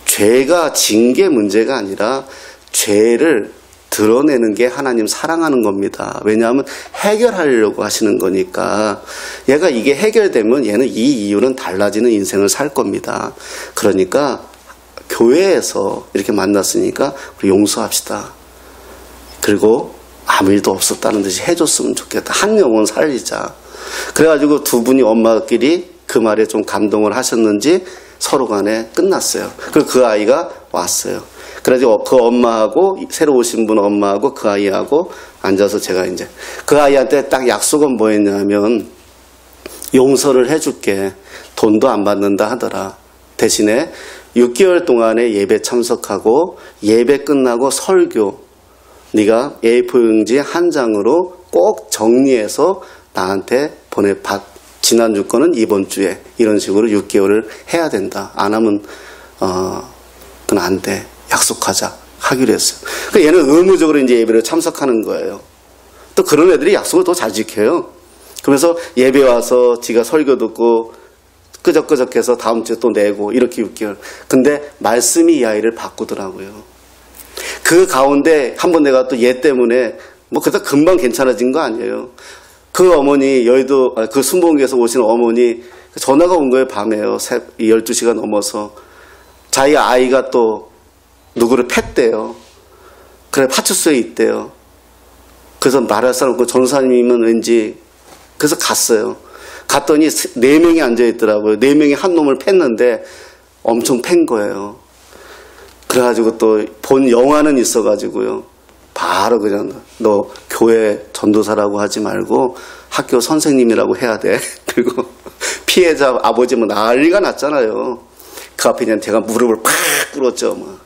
죄가 징계 문제가 아니라 죄를 드러내는 게 하나님 사랑하는 겁니다. 왜냐하면 해결하려고 하시는 거니까. 얘가 이게 해결되면 얘는 이 이유는 달라지는 인생을 살 겁니다. 그러니까 교회에서 이렇게 만났으니까 우리 용서합시다. 그리고 아무 일도 없었다는 듯이 해줬으면 좋겠다. 한 영혼 살리자. 그래가지고 두 분이 엄마끼리 그 말에 좀 감동을 하셨는지 서로 간에 끝났어요. 그리고 그 아이가 왔어요. 그래가지고 그 엄마하고 새로 오신 분 엄마하고 그 아이하고 앉아서 제가 이제 그 아이한테 딱 약속은 뭐였냐면 용서를 해줄게. 돈도 안 받는다 하더라. 대신에 6개월 동안에 예배 참석하고 예배 끝나고 설교 네가 A4 용지 한 장으로 꼭 정리해서 나한테 지난주 거는 이번 주에 이런 식으로 6개월을 해야 된다. 안 하면 그건 안 돼. 약속하자. 하기로 했어요. 그러니까 얘는 의무적으로 이제 예배를 참석하는 거예요. 또 그런 애들이 약속을 더 잘 지켜요. 그러면서 예배 와서 지가 설교 듣고 끄적끄적해서 다음 주에 또 내고 이렇게 6개월. 근데 말씀이 이 아이를 바꾸더라고요. 그 가운데 한번 내가 또 얘 때문에 뭐 그다 금방 괜찮아진 거 아니에요. 그 어머니 여의도 그 순복음교에서 오신 어머니 전화가 온 거예요. 밤에요. 12시가 넘어서 자기 아이가 또 누구를 팼대요. 그래 파출소에 있대요. 그래서 말할 사람 없고 전사님이면 왠지 그래서 갔어요. 갔더니 4명이 앉아있더라고요. 4명이 한 놈을 팼는데 엄청 팬 거예요. 그래가지고 또 본 영화는 있어가지고요. 바로 그냥 너 교회 전도사라고 하지 말고 학교 선생님이라고 해야 돼. 그리고 피해자 아버지 뭐 난리가 났잖아요. 그 앞에 그냥 제가 무릎을 팍 꿇었죠. 뭐.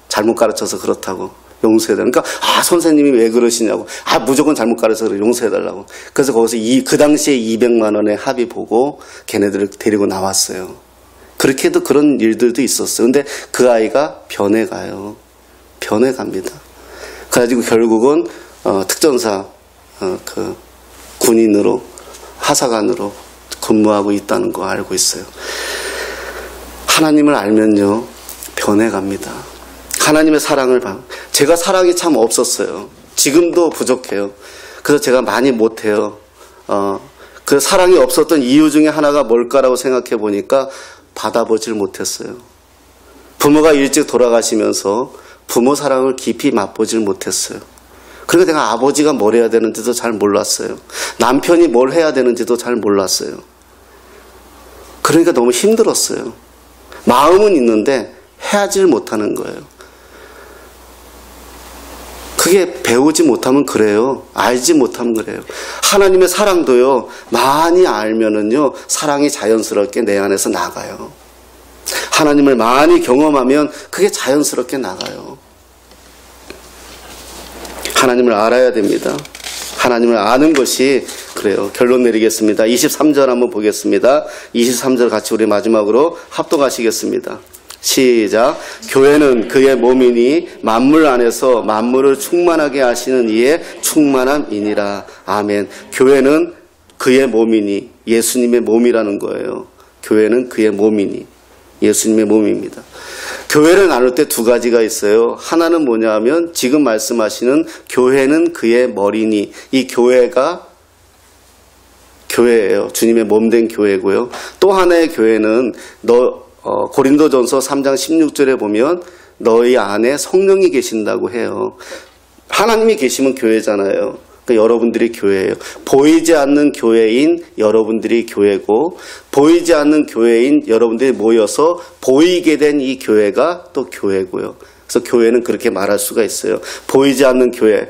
잘못 가르쳐서 그렇다고 용서해달라고. 그러니까 선생님이 왜 그러시냐고. 무조건 잘못 가르쳐서 그래 용서해달라고. 그래서 거기서 그 당시에 200만 원의 합의 보고 걔네들을 데리고 나왔어요. 그렇게 해도 그런 일들도 있었어요. 근데 그 아이가 변해가요. 변해갑니다. 그래가지고 결국은 특전사 그 군인으로 하사관으로 근무하고 있다는 거 알고 있어요. 하나님을 알면요 변해갑니다. 하나님의 사랑을 제가 사랑이 참 없었어요. 지금도 부족해요. 그래서 제가 많이 못해요. 그 사랑이 없었던 이유 중에 하나가 뭘까라고 생각해 보니까 받아보질 못했어요. 부모가 일찍 돌아가시면서 부모 사랑을 깊이 맛보질 못했어요. 그러니까 내가 아버지가 뭘 해야 되는지도 잘 몰랐어요. 남편이 뭘 해야 되는지도 잘 몰랐어요. 그러니까 너무 힘들었어요. 마음은 있는데 해야질 못하는 거예요. 그게 배우지 못하면 그래요. 알지 못하면 그래요. 하나님의 사랑도요, 많이 알면은요, 사랑이 자연스럽게 내 안에서 나가요. 하나님을 많이 경험하면 그게 자연스럽게 나가요. 하나님을 알아야 됩니다. 하나님을 아는 것이 그래요. 결론 내리겠습니다. 23절 한번 보겠습니다. 23절 같이 우리 마지막으로 합독하시겠습니다. 시작. 교회는 그의 몸이니 만물 안에서 만물을 충만하게 하시는 이의 충만함이니라. 아멘. 교회는 그의 몸이니 예수님의 몸이라는 거예요. 교회는 그의 몸이니 예수님의 몸입니다. 교회를 나눌 때 두 가지가 있어요. 하나는 뭐냐 하면 지금 말씀하시는 교회는 그의 머리니, 이 교회가 교회예요. 주님의 몸된 교회고요. 또 하나의 교회는 고린도전서 3장 16절에 보면 너희 안에 성령이 계신다고 해요. 하나님이 계시면 교회잖아요. 그러니까 여러분들이 교회예요. 보이지 않는 교회인 여러분들이 교회고, 보이지 않는 교회인 여러분들이 모여서 보이게 된 이 교회가 또 교회고요. 그래서 교회는 그렇게 말할 수가 있어요. 보이지 않는 교회.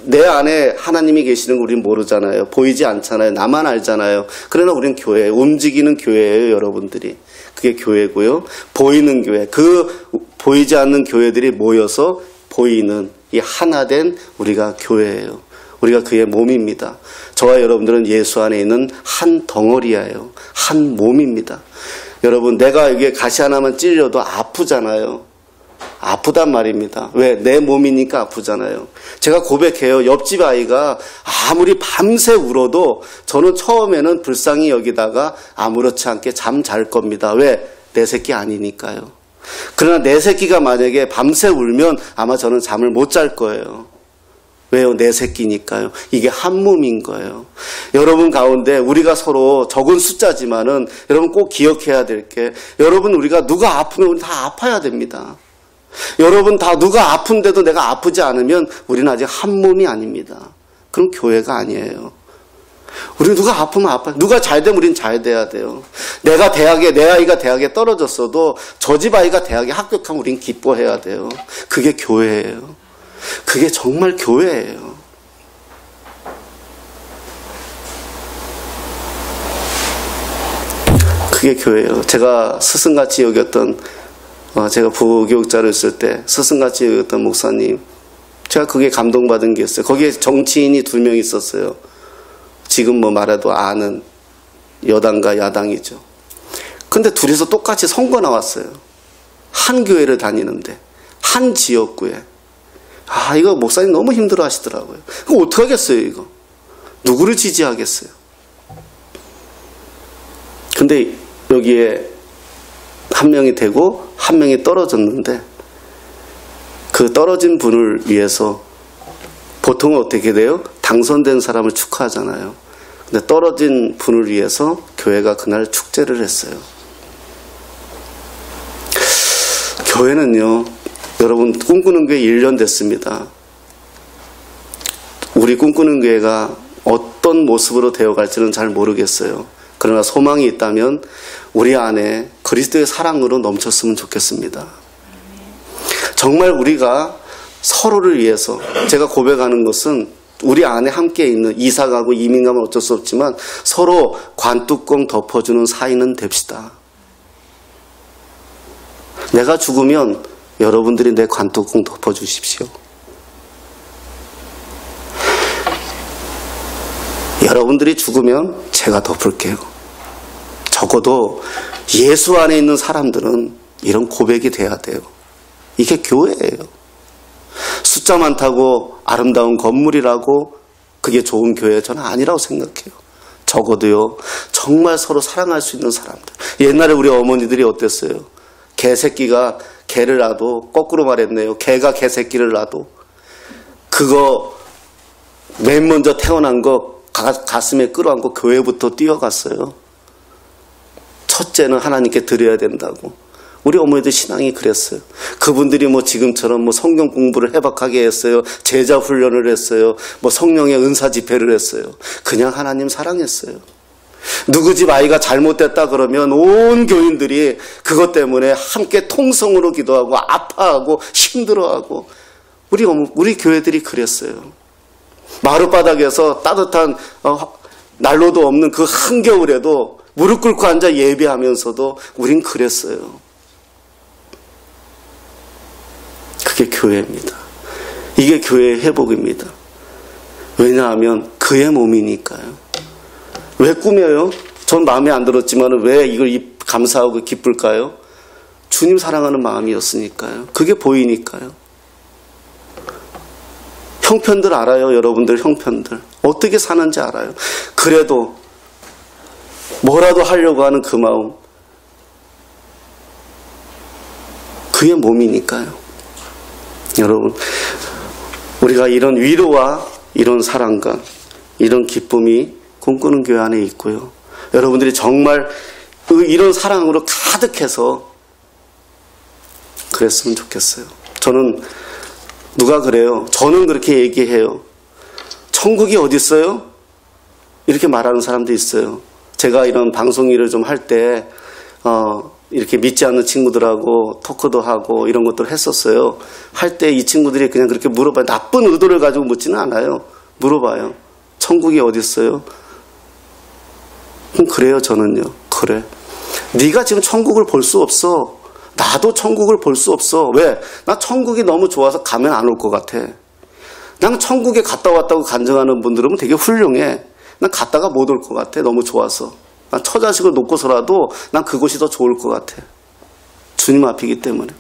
내 안에 하나님이 계시는 거 우리는 모르잖아요. 보이지 않잖아요. 나만 알잖아요. 그러나 우리는 교회예요. 움직이는 교회예요, 여러분들이. 그게 교회고요. 보이는 교회. 그 보이지 않는 교회들이 모여서 보이는 이 하나된 우리가 교회예요. 우리가 그의 몸입니다. 저와 여러분들은 예수 안에 있는 한 덩어리예요. 한 몸입니다. 여러분, 내가 이게 가시 하나만 찔려도 아프잖아요. 아프단 말입니다. 왜? 내 몸이니까 아프잖아요. 제가 고백해요. 옆집 아이가 아무리 밤새 울어도 저는 처음에는 불쌍히 여기다가 아무렇지 않게 잠 잘 겁니다. 왜? 내 새끼 아니니까요. 그러나 내 새끼가 만약에 밤새 울면 아마 저는 잠을 못 잘 거예요. 왜요? 내 새끼니까요. 이게 한 몸인 거예요. 여러분 가운데 우리가 서로 적은 숫자지만은 여러분 꼭 기억해야 될 게, 여러분 우리가 누가 아프면 우리 다 아파야 됩니다. 여러분 다 누가 아픈데도 내가 아프지 않으면 우리는 아직 한 몸이 아닙니다. 그럼 교회가 아니에요. 우리 누가 아프면 아파요. 누가 잘 되면 우리는 잘 돼야 돼요. 내 아이가 대학에 떨어졌어도 저 집 아이가 대학에 합격하면 우리는 기뻐해야 돼요. 그게 교회예요. 그게 정말 교회예요. 그게 교회예요. 제가 스승같이 여겼던, 제가 부교육자를 있을 때 스승같이 여겼던 목사님, 제가 그게 감동받은 게 있어요. 거기에 정치인이 2명 있었어요. 지금 뭐 말해도 아는 여당과 야당이죠. 근데 둘이서 똑같이 선거 나왔어요. 한 교회를 다니는데 한 지역구에. 이거 목사님 너무 힘들어 하시더라고요. 그럼 어떡하겠어요, 이거? 누구를 지지하겠어요? 근데 여기에 한 명이 되고 한 명이 떨어졌는데 그 떨어진 분을 위해서 보통은 어떻게 돼요? 당선된 사람을 축하하잖아요. 근데 떨어진 분을 위해서 교회가 그날 축제를 했어요. 교회는요, 여러분 꿈꾸는 교회 1년 됐습니다. 우리 꿈꾸는 교회가 어떤 모습으로 되어갈지는 잘 모르겠어요. 그러나 소망이 있다면 우리 안에 그리스도의 사랑으로 넘쳤으면 좋겠습니다. 정말 우리가 서로를 위해서, 제가 고백하는 것은 우리 안에 함께 있는, 이사 가고 이민 가면 어쩔 수 없지만 서로 관뚜껑 덮어주는 사이는 됩시다. 내가 죽으면 여러분들이 내 관뚜껑 덮어주십시오. 여러분들이 죽으면 제가 덮을게요. 적어도 예수 안에 있는 사람들은 이런 고백이 돼야 돼요. 이게 교회예요. 숫자 많다고 아름다운 건물이라고 그게 좋은 교회 저는 아니라고 생각해요. 적어도요, 정말 서로 사랑할 수 있는 사람들. 옛날에 우리 어머니들이 어땠어요? 개새끼가 개를 낳아도, 거꾸로 말했네요. 개가 개새끼를 낳아도 그거 맨 먼저 태어난 거 가슴에 끌어안고 교회부터 뛰어갔어요. 첫째는 하나님께 드려야 된다고. 우리 어머니들 신앙이 그랬어요. 그분들이 뭐 지금처럼 뭐 성경 공부를 해박하게 했어요. 제자 훈련을 했어요. 뭐 성령의 은사 집회를 했어요. 그냥 하나님 사랑했어요. 누구 집 아이가 잘못됐다 그러면 온 교인들이 그것 때문에 함께 통성으로 기도하고 아파하고 힘들어하고 우리 교회들이 그랬어요. 마룻바닥에서 따뜻한 난로도 없는 그 한겨울에도 무릎 꿇고 앉아 예배하면서도 우린 그랬어요. 그게 교회입니다. 이게 교회의 회복입니다. 왜냐하면 그의 몸이니까요. 왜 꾸며요? 전 마음에 안 들었지만 왜 이걸 감사하고 기쁠까요? 주님 사랑하는 마음이었으니까요. 그게 보이니까요. 형편들 알아요, 여러분들 형편들. 어떻게 사는지 알아요. 그래도 뭐라도 하려고 하는 그 마음. 그의 몸이니까요. 여러분, 우리가 이런 위로와 이런 사랑과 이런 기쁨이 꿈꾸는 교회 안에 있고요. 여러분들이 정말 이런 사랑으로 가득해서 그랬으면 좋겠어요. 저는 누가 그래요? 저는 그렇게 얘기해요. 천국이 어디 있어요? 이렇게 말하는 사람도 있어요. 제가 이런 방송 일을 좀 할 때 이렇게 믿지 않는 친구들하고 토크도 하고 이런 것들을 했었어요. 할 때 이 친구들이 그냥 그렇게 물어봐요. 나쁜 의도를 가지고 묻지는 않아요. 물어봐요. 천국이 어디 있어요? 그럼 그래요, 저는요. 그래. 네가 지금 천국을 볼 수 없어. 나도 천국을 볼 수 없어. 왜? 나 천국이 너무 좋아서 가면 안 올 것 같아. 난 천국에 갔다 왔다고 간증하는 분들은 되게 훌륭해. 난 갔다가 못 올 것 같아. 너무 좋아서. 난 처자식을 놓고서라도 난 그곳이 더 좋을 것 같아. 주님 앞이기 때문에.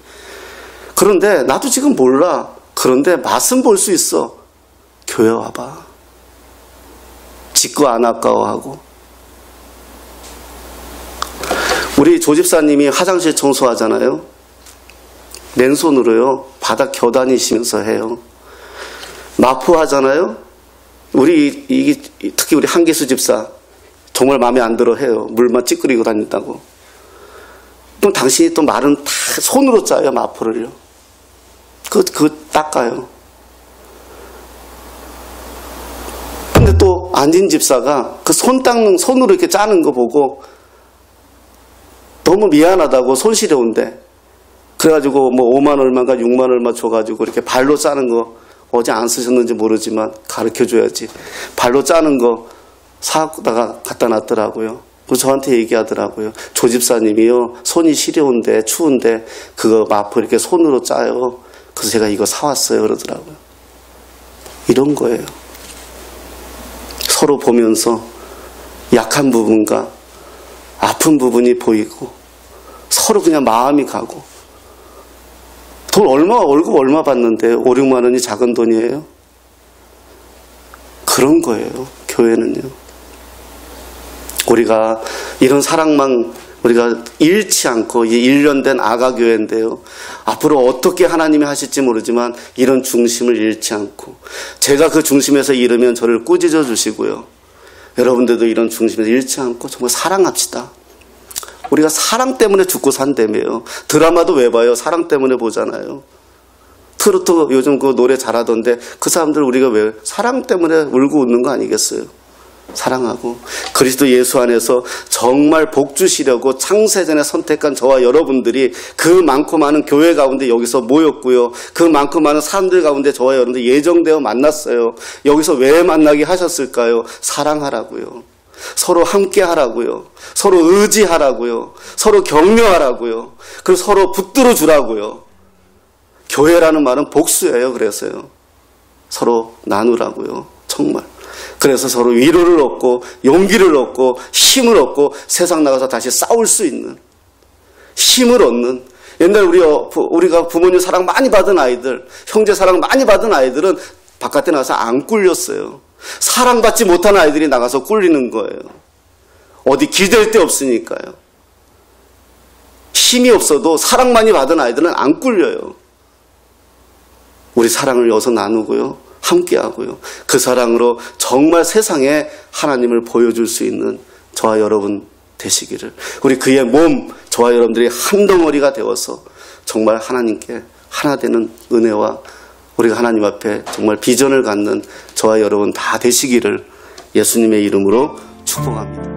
그런데 나도 지금 몰라. 그런데 맛은 볼 수 있어. 교회 와봐. 짓고 안 아까워하고. 우리 조집사님이 화장실 청소하잖아요. 맨손으로요. 바닥 겨다니시면서 해요. 마포하잖아요. 특히 우리 한기수 집사 정말 마음에 안 들어 해요. 물만 찌끄리고 다닌다고. 그럼 당신이 또 말은 다 손으로 짜요. 마포를요. 그거 닦아요. 근데 또 안진 집사가 그 손으로 이렇게 짜는 거 보고 너무 미안하다고 손시려운데 그래가지고 뭐 5만 얼마인가 6만 얼마 줘가지고 이렇게 발로 짜는 거 어제 안 쓰셨는지 모르지만 가르쳐줘야지. 발로 짜는 거 사다가 갖다 놨더라고요. 그래서 저한테 얘기하더라고요. 조 집사님이요. 손이 시려운데 추운데 그거 마포 이렇게 손으로 짜요. 그래서 제가 이거 사왔어요. 그러더라고요. 이런 거예요. 서로 보면서 약한 부분과 아픈 부분이 보이고 서로 그냥 마음이 가고 월급 얼마 받는데 5, 6만 원이 작은 돈이에요? 그런 거예요. 교회는요. 우리가 이런 사랑만 우리가 잃지 않고 이제 1년 된 아가교회인데요. 앞으로 어떻게 하나님이 하실지 모르지만 이런 중심을 잃지 않고 제가 그 중심에서 잃으면 저를 꾸짖어 주시고요. 여러분들도 이런 중심에서 잃지 않고 정말 사랑합시다. 우리가 사랑 때문에 죽고 산다며요. 드라마도 왜 봐요? 사랑 때문에 보잖아요. 트로트 요즘 그 노래 잘하던데 그 사람들 우리가 왜 사랑 때문에 울고 웃는 거 아니겠어요? 사랑하고 그리스도 예수 안에서 정말 복 주시려고 창세전에 선택한 저와 여러분들이 그 많고 많은 교회 가운데 여기서 모였고요. 그 많고 많은 사람들 가운데 저와 여러분들 예정되어 만났어요. 여기서 왜 만나게 하셨을까요? 사랑하라고요. 서로 함께 하라고요. 서로 의지하라고요. 서로 격려하라고요. 그리고 서로 붙들어 주라고요. 교회라는 말은 복수예요. 그래서요. 서로 나누라고요. 정말. 그래서 서로 위로를 얻고 용기를 얻고 힘을 얻고 세상 나가서 다시 싸울 수 있는 힘을 얻는 옛날에 우리가 부모님 사랑 많이 받은 아이들, 형제 사랑 많이 받은 아이들은 바깥에 나가서 안 꿀렸어요. 사랑받지 못하는 아이들이 나가서 꿀리는 거예요. 어디 기댈 데 없으니까요. 힘이 없어도 사랑 많이 받은 아이들은 안 꿀려요. 우리 사랑을 여기서 나누고요. 함께하고요. 그 사랑으로 정말 세상에 하나님을 보여줄 수 있는 저와 여러분 되시기를. 우리 그의 몸, 저와 여러분들이 한 덩어리가 되어서 정말 하나님께 하나 되는 은혜와 우리가 하나님 앞에 정말 비전을 갖는 저와 여러분 다 되시기를 예수님의 이름으로 축복합니다.